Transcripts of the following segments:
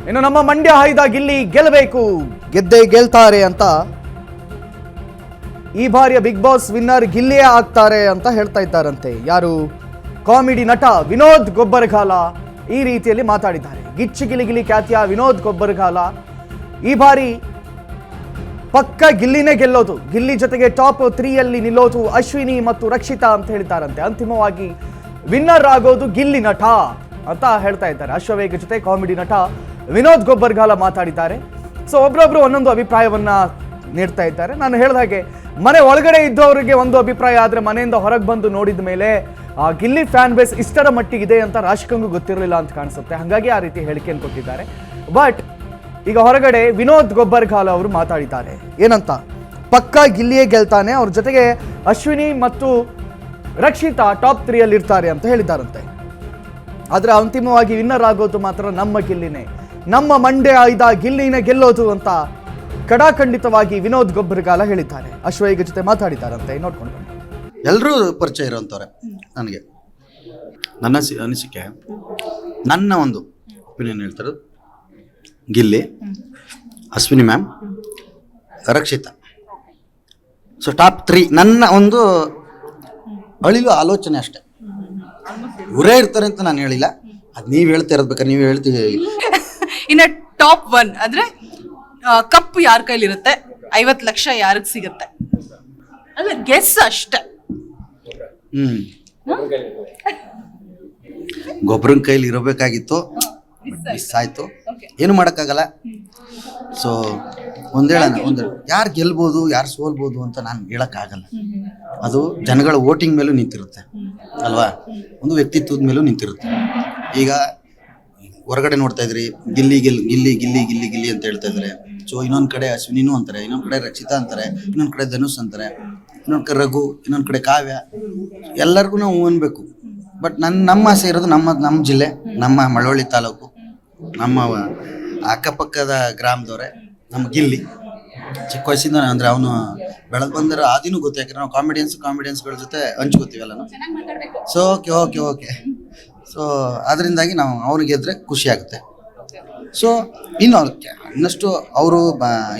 ಇನ್ನು ನಮ್ಮ ಮಂಡ್ಯ ಹಾಯ್ದ ಗಿಲ್ಲಿ ಗೆಲ್ಲಬೇಕು, ಗೆದ್ದೇ ಗೆಲ್ತಾರೆ ಅಂತ ಈ ಬಾರಿಯ ಬಿಗ್ ಬಾಸ್ ವಿನ್ನರ್ ಗಿಲ್ಲಿಯೇ ಆಗ್ತಾರೆ ಅಂತ ಹೇಳ್ತಾ ಇದ್ದಾರಂತೆ. ಯಾರು? ಕಾಮಿಡಿ ನಟ ವಿನೋದ್ ಗೊಬ್ಬರಗಾಲ ಈ ರೀತಿಯಲ್ಲಿ ಮಾತಾಡಿದ್ದಾರೆ. ಗಿಚ್ಚಿ ಗಿಲಿಗಿಲಿ ಖ್ಯಾತಿಯ ವಿನೋದ್ ಗೊಬ್ಬರಗಾಲ ಈ ಬಾರಿ ಪಕ್ಕ ಗಿಲ್ಲಿನೇ ಗೆಲ್ಲೋದು, ಗಿಲ್ಲಿ ಜೊತೆಗೆ ಟಾಪ್ 3ಯಲ್ಲಿ ನಿಲ್ಲೋದು ಅಶ್ವಿನಿ ಮತ್ತು ರಕ್ಷಿತಾ ಅಂತ ಹೇಳಿದ್ದಾರಂತೆ. ಅಂತಿಮವಾಗಿ ವಿನ್ನರ್ ಆಗೋದು ಗಿಲ್ಲಿ ನಟ ಅಂತ ಹೇಳ್ತಾ ಇದ್ದಾರೆ. ಅಶ್ವವೇಗ ಜೊತೆ ಕಾಮಿಡಿ ನಟ ವಿನೋದ್ ಗೊಬ್ಬರಗಾಲ ಮಾತಾಡಿದ್ದಾರೆ. ಸೊ ಒಬ್ರೊಬ್ರು ಒಂದೊಂದು ಅಭಿಪ್ರಾಯವನ್ನ ನೀಡ್ತಾ ಇದ್ದಾರೆ. ನಾನು ಹೇಳಿದ ಹಾಗೆ ಮನೆ ಒಳಗಡೆ ಇದ್ದವರಿಗೆ ಒಂದು ಅಭಿಪ್ರಾಯ ಆದರೆ ಮನೆಯಿಂದ ಹೊರಗೆ ಬಂದು ನೋಡಿದ ಮೇಲೆ ಗಿಲ್ಲಿ ಫ್ಯಾನ್ ಬೇಸ್ ಇಷ್ಟರ ಮಟ್ಟಿಗಿದೆ ಅಂತ ರಾಶಿಕಂಗೂ ಗೊತ್ತಿರಲಿಲ್ಲ ಅಂತ ಕಾಣಿಸುತ್ತೆ. ಹಾಗಾಗಿ ಆ ರೀತಿ ಹೇಳಿಕೆಯನ್ನು ಕೊಟ್ಟಿದ್ದಾರೆ. ಬಟ್ ಈಗ ಹೊರಗಡೆ ವಿನೋದ್ ಗೊಬ್ಬರಗಾಲ ಅವರು ಮಾತಾಡಿದ್ದಾರೆ. ಏನಂತ? ಪಕ್ಕಾ ಗಿಲ್ಲಿಯೇ ಗೆಲ್ತಾನೆ, ಅವ್ರ ಜೊತೆಗೆ ಅಶ್ವಿನಿ ಮತ್ತು ರಕ್ಷಿತಾ ಟಾಪ್ 3ಯಲ್ಲಿ ಇರ್ತಾರೆ ಅಂತ ಹೇಳಿದ್ದಾರಂತೆ. ಆದರೆ ಅಂತಿಮವಾಗಿ ವಿನ್ನರ್ ಆಗೋದು ಮಾತ್ರ ನಮ್ಮ ಗಿಲ್ಲಿನೇ, ನಮ್ಮ ಮಂಡ್ಯ ಆಯ್ದ ಗಿಲ್ಲಿನೇ ಗೆಲ್ಲೋದು ಅಂತ ಕಡಾಖಂಡಿತವಾಗಿ ವಿನೋದ್ ಗೊಬ್ಬರಗಾಲ ಹೇಳಿದ್ದಾರೆ. ಅಶ್ವವೇಗ ಜೊತೆ ಮಾತಾಡಿದ್ದಾರಂತೆ, ನೋಡ್ಕೊಂಡು ಬನ್ನಿ. ಎಲ್ಲರೂ ಪರಿಚಯ ಇರೋಂಥವ್ರೆ ನನಗೆ. ನನ್ನ ಅನಿಸಿಕೆ, ನನ್ನ ಒಂದು ಒಪಿನಿಯನ್ ಹೇಳ್ತಾರೆ, Gilli, Ashwini ma'am, Rakshita. So top 3 ನನ್ನ ಒಂದು ಅಳಿಲು ಆಲೋಚನೆ ಅಷ್ಟೆ. ಇವರೇ ಇರ್ತಾರೆ ಅಂತ ನಾನು ಹೇಳಿಲ್ಲ, ಅದು ನೀವು ಹೇಳ್ತಾ ಇರೋದು ಬೇಕಾದ್ರೆ ನೀವು ಹೇಳ್ತೀವಿ. ಇನ್ನು ಟಾಪ್ 1 ಅಂದ್ರೆ ಕಪ್ ಯಾರ ಕೈಲಿರುತ್ತೆ, 50 ಲಕ್ಷ ಯಾರಿಗೆ ಸಿಗುತ್ತೆ, ಅಲ್ಲ ಗೆಸ್ ಅಷ್ಟೆ. ಗೊಬ್ಬರನ ಕೈಲಿ ಇರಬೇಕಾಗಿತ್ತು, ಮಿಸ್ ಆಯ್ತು, ಏನು ಮಾಡೋಕ್ಕಾಗಲ್ಲ. ಸೊ ಒಂದು ಯಾರು ಗೆಲ್ಬೋದು ಯಾರು ಸೋಲ್ಬೋದು ಅಂತ ನಾನು ಹೇಳೋಕ್ಕಾಗಲ್ಲ. ಅದು ಜನಗಳ ವೋಟಿಂಗ್ ಮೇಲೂ ನಿಂತಿರುತ್ತೆ ಅಲ್ವಾ, ಒಂದು ವ್ಯಕ್ತಿತ್ವದ ಮೇಲೂ ನಿಂತಿರುತ್ತೆ. ಈಗ ಹೊರಗಡೆ ನೋಡ್ತಾ ಇದ್ರಿ, ಗಿಲ್ಲಿ ಗಿಲ್ಲಿ ಗಿಲ್ಲಿ ಗಿಲ್ಲಿ ಗಿಲ್ಲಿ ಅಂತ ಹೇಳ್ತಾ ಇದ್ದಾರೆ. ಸೊ ಇನ್ನೊಂದು ಕಡೆ ಅಶ್ವಿನಿನೂ ಅಂತಾರೆ, ಇನ್ನೊಂದು ಕಡೆ ರಕ್ಷಿತಾ ಅಂತಾರೆ, ಇನ್ನೊಂದು ಕಡೆ ಧನುಷ್ ಅಂತಾರೆ, ಇನ್ನೊಂದು ಕಡೆ ರಘು, ಇನ್ನೊಂದು ಕಡೆ ಕಾವ್ಯ. ಎಲ್ಲರಿಗೂ ನಾವು ಅನ್ಬೇಕು. ಬಟ್ ನಮ್ಮ ಆಸೆ ಇರೋದು ನಮ್ಮ ಜಿಲ್ಲೆ, ನಮ್ಮ ಮಳವಳ್ಳಿ ತಾಲೂಕು, ನಮ್ಮ ಅಕ್ಕಪಕ್ಕದ ಗ್ರಾಮದವರೇ ನಮ್ಮ ಗಿಲ್ಲಿ. ಚಿಕ್ಕ ವಯಸ್ಸಿಂದ ಅಂದರೆ ಅವನು ಬೆಳೆದು ಬಂದಿರೋ ಆದಿನೂ ಗೊತ್ತು, ಯಾಕಂದ್ರೆ ನಾವು ಕಾಮಿಡಿಯನ್ಸ್ಗಳ ಜೊತೆ ಹಂಚ್ಕೋತೀವಲ್ಲ ನಾವು. ಸೊ ಓಕೆ ಸೊ ಅದರಿಂದಾಗಿ ನಾವು ಅವ್ರಿಗೆ ಗೆದ್ರೆ ಖುಷಿ ಆಗುತ್ತೆ. ಸೊ ಇನ್ನಷ್ಟು ಅವರು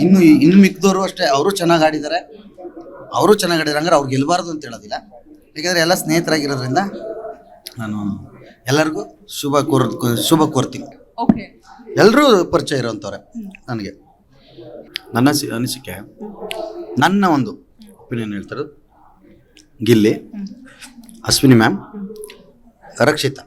ಇನ್ನು ಮಿಕ್ಕಿದವರು ಅಷ್ಟೇ, ಅವರು ಚೆನ್ನಾಗಿ ಆಡಿದ್ದಾರೆ ಹಂಗಾರೆ ಅವ್ರು ಗೆಲ್ಲಬಾರ್ದು ಅಂತ ಹೇಳೋದಿಲ್ಲ. ಯಾಕಂದರೆ ಎಲ್ಲ ಸ್ನೇಹಿತರಾಗಿರೋದ್ರಿಂದ ನಾನು ಎಲ್ಲರಿಗೂ ಶುಭ ಕೋರ್ತೀನಿ. ಎಲ್ಲರೂ ಪರಿಚಯ ಇರೋಂಥವ್ರೆ ನನಗೆ. ನನ್ನ ಅನಿಸಿಕೆ, ನನ್ನ ಒಂದು ಒಪಿನಿಯನ್ ಹೇಳ್ತಾರೆ, ಗಿಲ್ಲಿ, ಅಶ್ವಿನಿ ಮ್ಯಾಮ್, ರಕ್ಷಿತಾ.